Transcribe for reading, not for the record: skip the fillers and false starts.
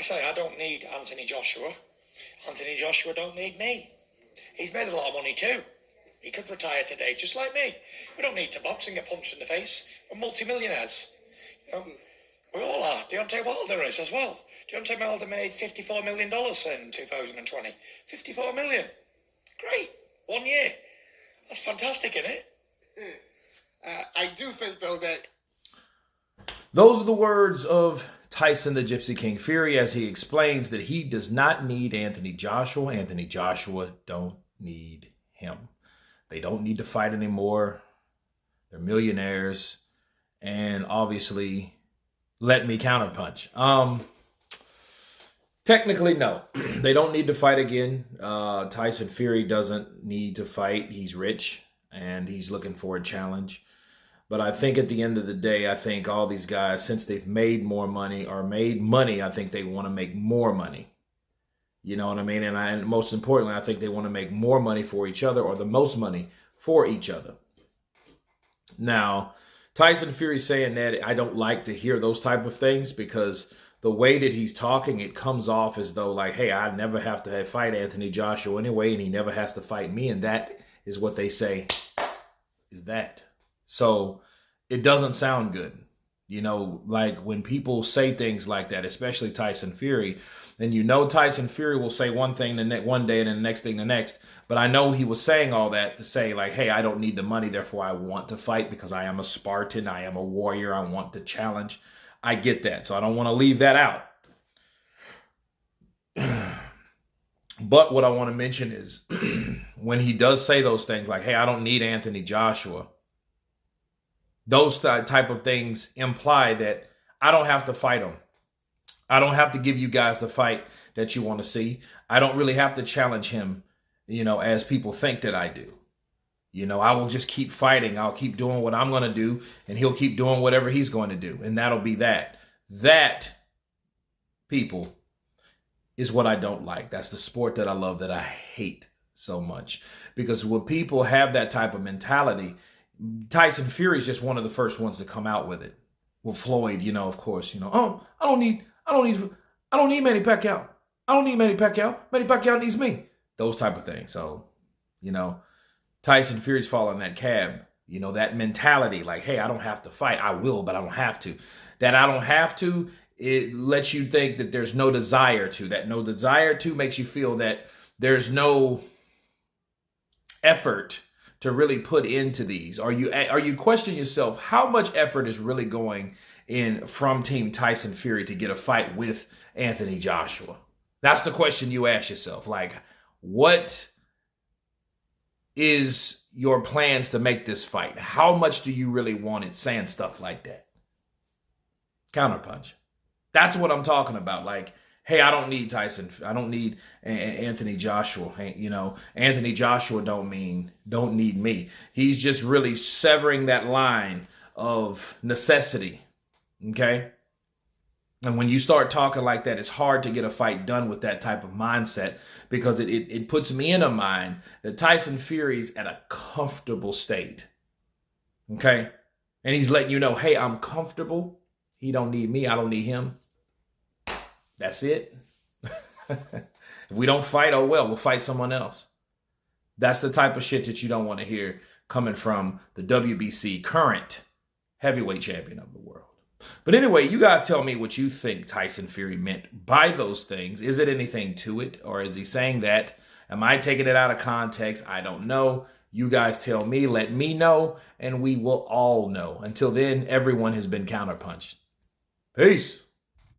say, I don't need Anthony Joshua. Anthony Joshua don't need me. He's made a lot of money too. He could retire today, just like me. We don't need to box and get punched in the face. We're multi-millionaires. You know, we all are. Deontay Wilder is as well. Deontay Wilder made $54 million in 2020. $54 million. Great. 1 year. That's fantastic, isn't it? I do think, though, that... Those are the words of Tyson the Gypsy King Fury as he explains that he does not need Anthony Joshua. Anthony Joshua don't need him. They don't need to fight anymore. They're millionaires. And obviously, let me counterpunch. Technically, no. They don't need to fight again. Tyson Fury doesn't need to fight. He's rich and he's looking for a challenge. But I think at the end of the day, I think all these guys, since they've made more money or made money, I think they want to make more money. You know what I mean? And most importantly, I think they want to make more money for each other, or the most money for each other. Now, Tyson Fury saying that, I don't like to hear those type of things, because the way that he's talking, it comes off as though like, hey, I never have to fight Anthony Joshua anyway, and he never has to fight me. And that is what they say is that. So it doesn't sound good. You know, like when people say things like that, especially Tyson Fury, and you know Tyson Fury will say one thing one day and then the next thing the next. But I know he was saying all that to say like, hey, I don't need the money, therefore I want to fight because I am a Spartan, I am a warrior, I want to challenge. I get that, so I don't want to leave that out. But what I want to mention is when he does say those things like, hey, I don't need Anthony Joshua, those type of things imply that I don't have to fight him. I don't have to give you guys the fight that you want to see. I don't really have to challenge him, you know, as people think that I do. You know, I will just keep fighting. I'll keep doing what I'm going to do, and he'll keep doing whatever he's going to do. And that'll be that. That, people, is what I don't like. That's the sport that I love, that I hate so much. Because when people have that type of mentality, Tyson Fury is just one of the first ones to come out with it. Well, Floyd, you know, of course, you know, oh, I don't need Manny Pacquiao. I don't need Manny Pacquiao. Manny Pacquiao needs me. Those type of things. So, you know, Tyson Fury's following that cab. You know, that mentality like, hey, I don't have to fight. I will, but I don't have to. That I don't have to, it lets you think that there's no desire to. That no desire to makes you feel that there's no effort to really put into these. Are you questioning yourself how much effort is really going in from Team Tyson Fury to get a fight with Anthony Joshua? That's the question you ask yourself. Like, what is your plans to make this fight? How much do you really want it? Saying stuff like that. Counterpunch. That's what I'm talking about. Like, hey, I don't need Tyson. I don't need Anthony Joshua. You know, Anthony Joshua don't need me. He's just really severing that line of necessity. Okay? And when you start talking like that, it's hard to get a fight done with that type of mindset, because it puts me in a mind that Tyson Fury's at a comfortable state. Okay? And he's letting you know, hey, I'm comfortable. He don't need me. I don't need him. That's it. If we don't fight, oh well, we'll fight someone else. That's the type of shit that you don't want to hear coming from the WBC current heavyweight champion of the world. But anyway, you guys tell me what you think Tyson Fury meant by those things. Is it anything to it? Or is he saying that? Am I taking it out of context? I don't know. You guys tell me, let me know, and we will all know. Until then, everyone has been counterpunched. Peace.